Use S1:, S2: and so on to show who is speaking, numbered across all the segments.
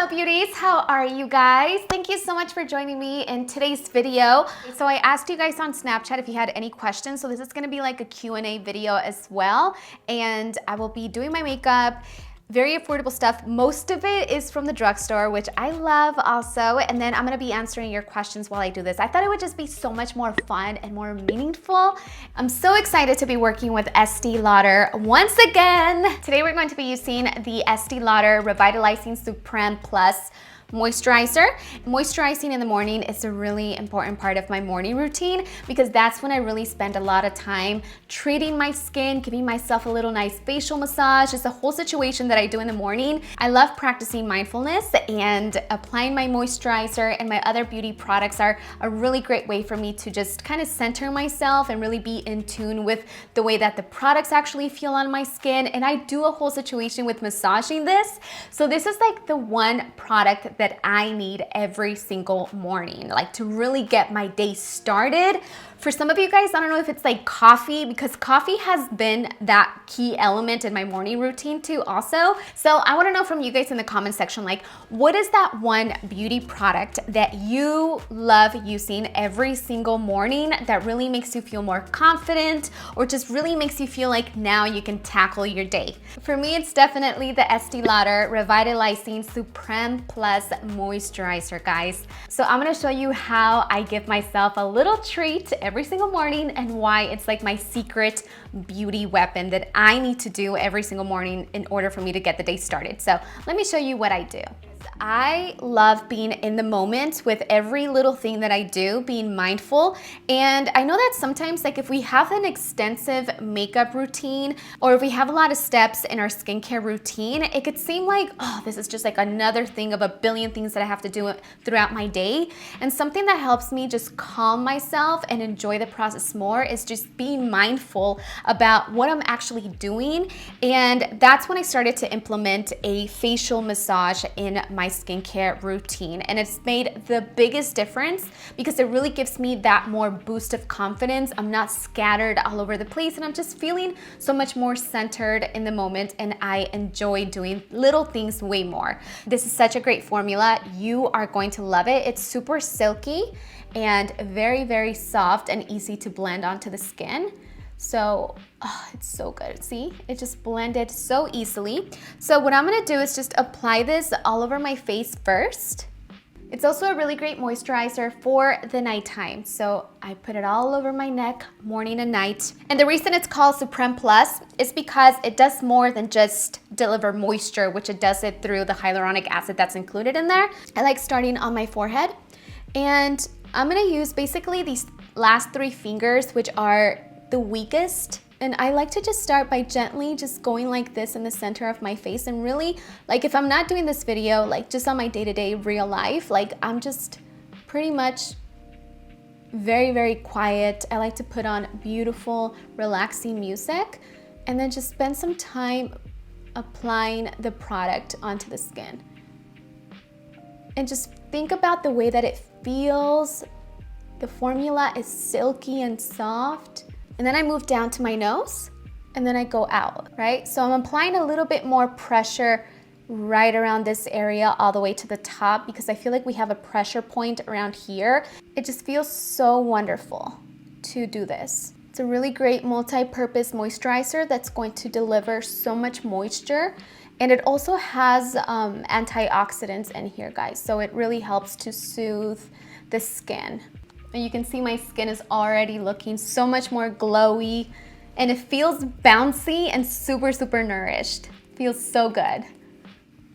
S1: up, beauties? How are you guys? Thank you so much for joining me in today's video. So I asked you guys on Snapchat if you had any questions, so this is gonna be like a Q&A video as well, and I will be doing my makeup. Very affordable stuff. Most of it is from the drugstore, which I love also. And then I'm gonna be answering your questions while I do this. I thought it would just be so much more fun and more meaningful. I'm so excited to be working with Estee Lauder once again. Today we're going to be using the Estee Lauder Revitalizing Supreme Plus moisturizer. Moisturizing in the morning is a really important part of my morning routine because that's when I really spend a lot of time treating my skin, giving myself a little nice facial massage. It's a whole situation that I do in the morning. I love practicing mindfulness, and applying my moisturizer and my other beauty products are a really great way for me to just kind of center myself and really be in tune with the way that the products actually feel on my skin. And I do a whole situation with massaging this. So this is like the one product that I need every single morning, like to really get my day started. For some of you guys, I don't know if it's like coffee, because coffee has been that key element in my morning routine too also. So I wanna know from you guys in the comment section, like, what is that one beauty product that you love using every single morning that really makes you feel more confident, or just really makes you feel like now you can tackle your day? For me, it's definitely the Estee Lauder Revitalizing Supreme Plus moisturizer, guys. So I'm gonna show you how I give myself a little treat every single morning and why it's like my secret beauty weapon that I need to do every single morning in order for me to get the day started. So let me show you what I do. I love being in the moment with every little thing that I do, being mindful. And I know that sometimes, like, if we have an extensive makeup routine, or if we have a lot of steps in our skincare routine, it could seem like, oh, this is just like another thing of a billion things that I have to do throughout my day. And something that helps me just calm myself and enjoy the process more is just being mindful about what I'm actually doing. And that's when I started to implement a facial massage in my skincare routine, and it's made the biggest difference because it really gives me that more boost of confidence. I'm not scattered all over the place, and I'm just feeling so much more centered in the moment, and I enjoy doing little things way more. This is such a great formula. You are going to love it. It's super silky and very, very soft and easy to blend onto the skin. So, it's so good. See, it just blended so easily. So what I'm gonna do is just apply this all over my face first. It's also a really great moisturizer for the nighttime. So I put it all over my neck, morning and night. And the reason it's called Supreme Plus is because it does more than just deliver moisture, which it does it through the hyaluronic acid that's included in there. I like starting on my forehead, and I'm gonna use basically these last three fingers, which are the weakest. And I like to just start by gently just going like this in the center of my face. And really, like, if I'm not doing this video, like just on my day-to-day real life, like I'm just pretty much very, very quiet. I like to put on beautiful, relaxing music and then just spend some time applying the product onto the skin. And just think about the way that it feels. The formula is silky and soft. And then I move down to my nose, and then I go out, right? So I'm applying a little bit more pressure right around this area all the way to the top, because I feel like we have a pressure point around here. It just feels so wonderful to do this. It's a really great multi-purpose moisturizer that's going to deliver so much moisture. And it also has antioxidants in here, guys. So it really helps to soothe the skin. And you can see my skin is already looking so much more glowy, and it feels bouncy and super, super nourished. Feels so good.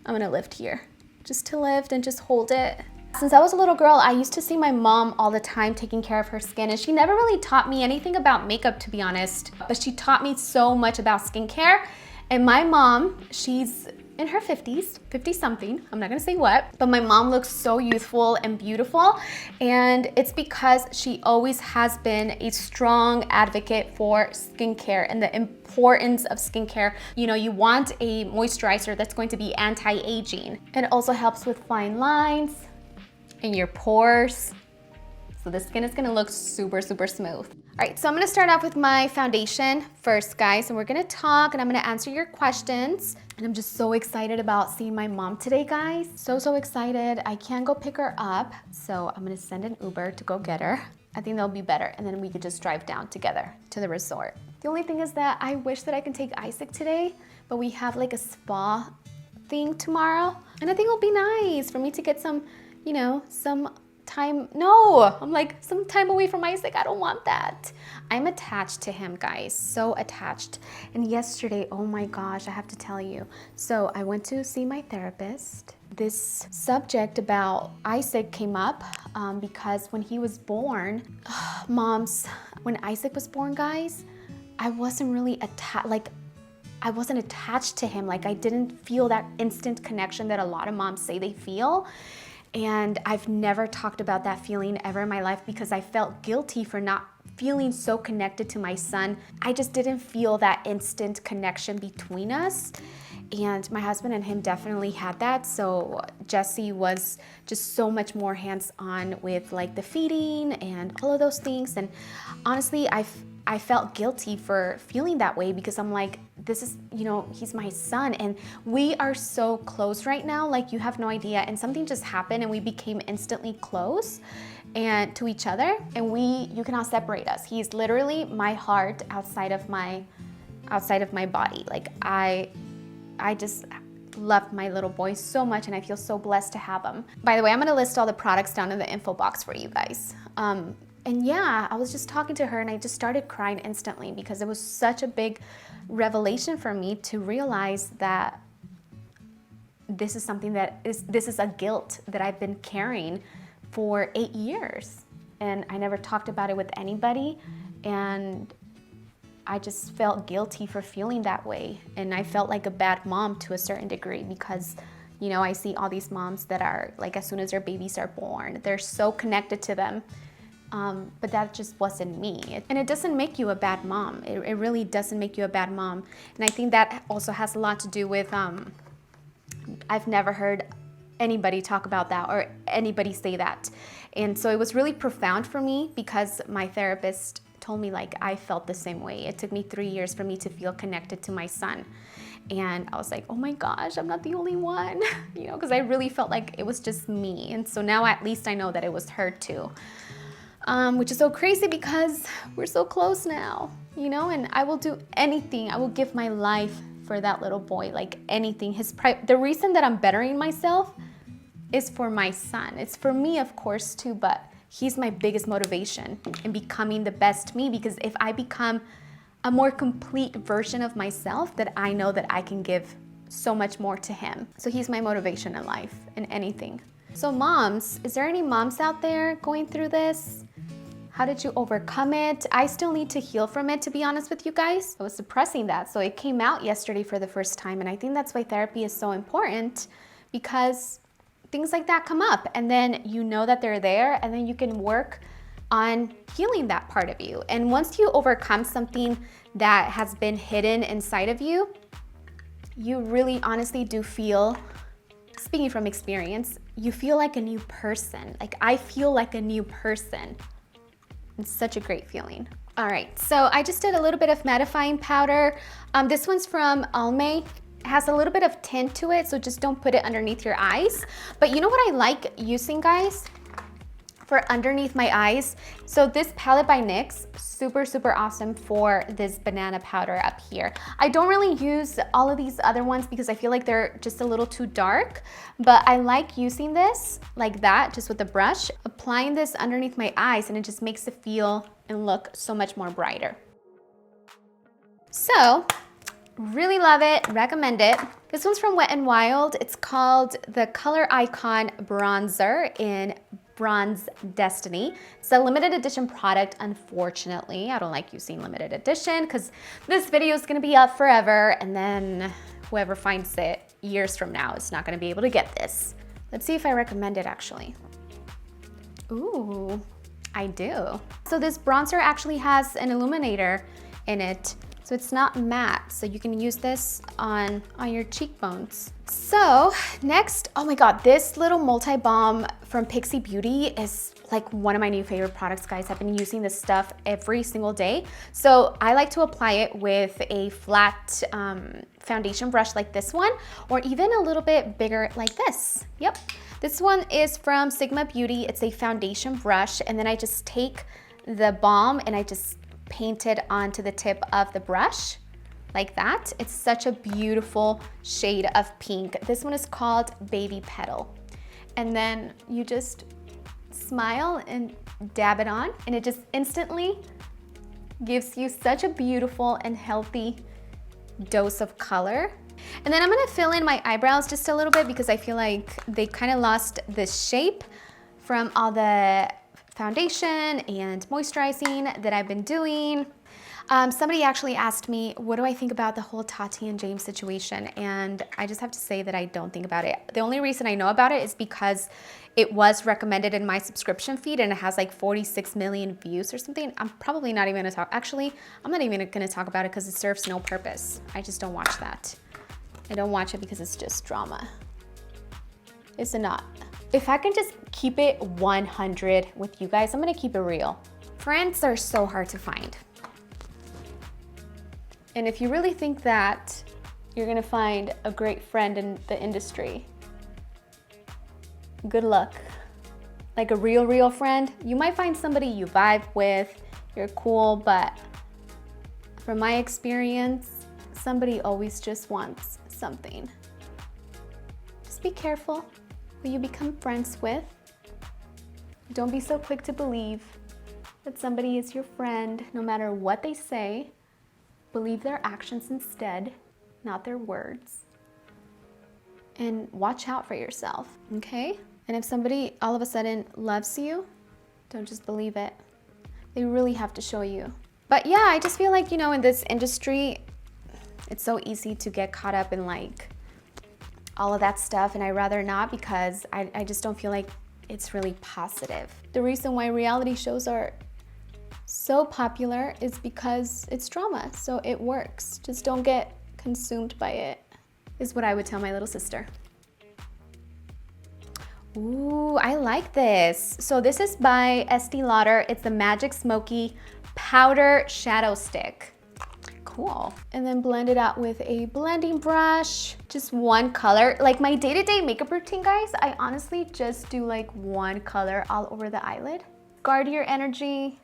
S1: I'm gonna lift here, just to lift and just hold it. Since I was a little girl, I used to see my mom all the time taking care of her skin, and she never really taught me anything about makeup, to be honest, but she taught me so much about skincare. And my mom, she's in her 50s, 50 something, I'm not gonna say what, but my mom looks so youthful and beautiful. And it's because she always has been a strong advocate for skincare and the importance of skincare. You know, you want a moisturizer that's going to be anti-aging. And it also helps with fine lines in your pores. So the skin is gonna look super, super smooth. All right, so I'm gonna start off with my foundation first, guys, and we're gonna talk and I'm gonna answer your questions. And I'm just so excited about seeing my mom today, guys. So excited. I can't go pick her up, so I'm gonna send an Uber to go get her. I think that'll be better, and then we could just drive down together to the resort. The only thing is that I wish that I can take Isaac today, but we have like a spa thing tomorrow, and I think it'll be nice for me to get some, you know, some time. No, I'm like, some time away from Isaac. I don't want that. I'm attached to him, guys, so attached. And yesterday, oh my gosh, I have to tell you. So I went to see my therapist. This subject about Isaac came up because when he was born, moms, when Isaac was born, guys, I wasn't really attached, like I wasn't attached to him. Like I didn't feel that instant connection that a lot of moms say they feel. And I've never talked about that feeling ever in my life because I felt guilty for not feeling so connected to my son. I just didn't feel that instant connection between us. And my husband and him definitely had that. So Jesse was just so much more hands-on with like the feeding and all of those things. And honestly, I felt guilty for feeling that way because I'm like, this is, you know, he's my son and we are so close right now, like you have no idea. And something just happened and we became instantly close and to each other, and you cannot separate us. He's literally my heart outside of my body. Like I just love my little boy so much and I feel so blessed to have him. By the way, I'm gonna list all the products down in the info box for you guys. And yeah, I was just talking to her and I just started crying instantly because it was such a big revelation for me to realize that this is something this is a guilt that I've been carrying for 8 years. And I never talked about it with anybody. And I just felt guilty for feeling that way. And I felt like a bad mom to a certain degree because, you know, I see all these moms that are like, as soon as their babies are born, they're so connected to them. But that just wasn't me. And it doesn't make you a bad mom. It really doesn't make you a bad mom. And I think that also has a lot to do with, I've never heard anybody talk about that or anybody say that. And so it was really profound for me because my therapist told me like I felt the same way. It took me 3 years for me to feel connected to my son. And I was like, oh my gosh, I'm not the only one, you know, because I really felt like it was just me. And so now at least I know that it was her too. Which is so crazy because we're so close now, you know, and I will do anything. I will give my life for that little boy, like anything. The reason that I'm bettering myself is for my son. It's for me, of course, too, but he's my biggest motivation in becoming the best me, because if I become a more complete version of myself, that I know that I can give so much more to him. So he's my motivation in life, in anything. So moms, is there any moms out there going through this? How did you overcome it? I still need to heal from it, to be honest with you guys. I was suppressing that, so it came out yesterday for the first time, and I think that's why therapy is so important, because things like that come up, and then you know that they're there, and then you can work on healing that part of you. And once you overcome something that has been hidden inside of you, you really honestly do feel, speaking from experience, you feel like a new person. Like I feel like a new person. It's such a great feeling. All right, so I just did a little bit of mattifying powder. This one's from Almay. It has a little bit of tint to it, so just don't put it underneath your eyes. But you know what I like using, guys, for underneath my eyes? So this palette by NYX, super, super awesome for this banana powder up here. I don't really use all of these other ones because I feel like they're just a little too dark, but I like using this like that, just with the brush, applying this underneath my eyes, and it just makes it feel and look so much more brighter. So, really love it, recommend it. This one's from Wet n Wild. It's called the Color Icon Bronzer in Bronze Destiny. It's a limited edition product, unfortunately. I don't like using limited edition because this video is gonna be up forever, and then whoever finds it years from now is not gonna be able to get this. Let's see if I recommend it actually. Ooh, I do. So this bronzer actually has an illuminator in it So it's not matte, so you can use this on your cheekbones. So next, oh my God, this little multi-balm from Pixie Beauty is like one of my new favorite products, guys. I've been using this stuff every single day. So I like to apply it with a flat foundation brush like this one, or even a little bit bigger like this. Yep. This one is from Sigma Beauty. It's a foundation brush, and then I just take the balm and I just paint it onto the tip of the brush like that. It's such a beautiful shade of pink. This one is called Baby Petal. And then you just smile and dab it on, and it just instantly gives you such a beautiful and healthy dose of color. And then I'm gonna fill in my eyebrows just a little bit because I feel like they kind of lost the shape from all the foundation and moisturizing that I've been doing. Somebody actually asked me, what do I think about the whole Tati and James situation? And I just have to say that I don't think about it. The only reason I know about it is because it was recommended in my subscription feed and it has like 46 million views or something. I'm probably not even gonna talk. Actually, I'm not even gonna talk about it because it serves no purpose. I just don't watch that. I don't watch it because it's just drama. Is it not? If I can just keep it 100 with you guys, I'm gonna keep it real. Friends are so hard to find. And if you really think that you're gonna find a great friend in the industry, good luck. Like a real friend, you might find somebody you vibe with, you're cool, but from my experience, somebody always just wants something. Just be careful who you become friends with. Don't be so quick to believe that somebody is your friend, no matter what they say. Believe their actions instead, not their words. And watch out for yourself, okay? And if somebody all of a sudden loves you, don't just believe it. They really have to show you. But yeah, I just feel like, you know, in this industry, it's so easy to get caught up in like all of that stuff, and I'd rather not because I just don't feel like it's really positive. The reason why reality shows are so popular is because it's drama, so it works. Just don't get consumed by it, is what I would tell my little sister. Ooh, I like this. So this is by Estee Lauder. It's the Magic Smoky Powder Shadow Stick. Cool. And then blend it out with a blending brush. Just one color. Like my day-to-day makeup routine, guys, I honestly just do like one color all over the eyelid. Guard your energy.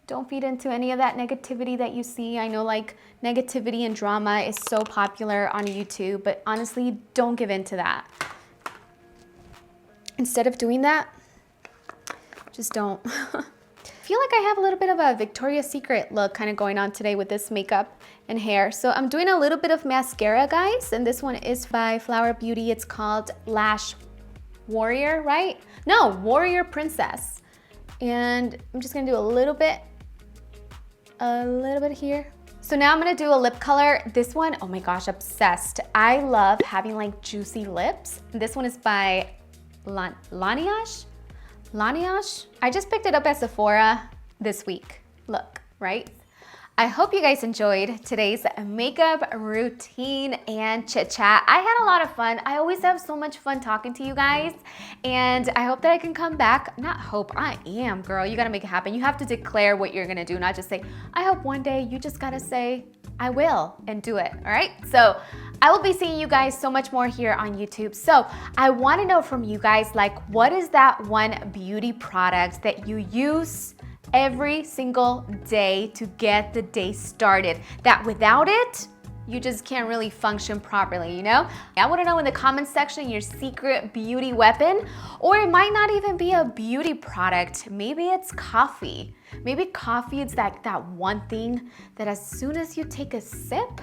S1: Don't feed into any of that negativity that you see. I know like negativity and drama is so popular on YouTube, but honestly, don't give in to that. Instead of doing that, just don't. I feel like I have a little bit of a Victoria's Secret look kind of going on today with this makeup and hair. So I'm doing a little bit of mascara, guys, and this one is by Flower Beauty. It's called Lash Warrior, right? No, Warrior Princess. And I'm just gonna do a little bit here. So now I'm gonna do a lip color. This one, oh my gosh, obsessed. I love having like juicy lips. This one is by Laneige. I just picked it up at Sephora this week. Look, right? I hope you guys enjoyed today's makeup routine and chit chat. I had a lot of fun. I always have so much fun talking to you guys, and I hope that I can come back. Not hope, I am, girl. You gotta make it happen. You have to declare what you're gonna do, not just say, I hope one day. You just gotta say, I will, and do it, all right? So I will be seeing you guys so much more here on YouTube. So I wanna know from you guys, like, what is that one beauty product that you use every single day to get the day started, that without it, you just can't really function properly, you know? I wanna know in the comments section your secret beauty weapon, or it might not even be a beauty product. Maybe it's coffee. Maybe coffee is that one thing that as soon as you take a sip,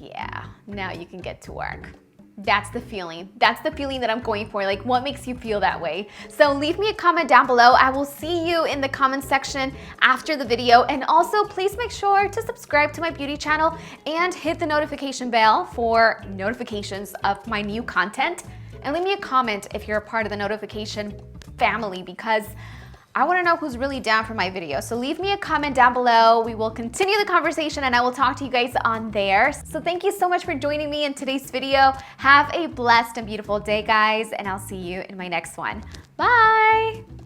S1: yeah, now you can get to work. That's the feeling. That's the feeling that I'm going for. Like, what makes you feel that way? So leave me a comment down below. I will see you in the comment section after the video. And also, please make sure to subscribe to my beauty channel and hit the notification bell for notifications of my new content. And leave me a comment if you're a part of the notification family, because I wanna know who's really down for my video. So leave me a comment down below. We will continue the conversation and I will talk to you guys on there. So thank you so much for joining me in today's video. Have a blessed and beautiful day, guys, and I'll see you in my next one. Bye.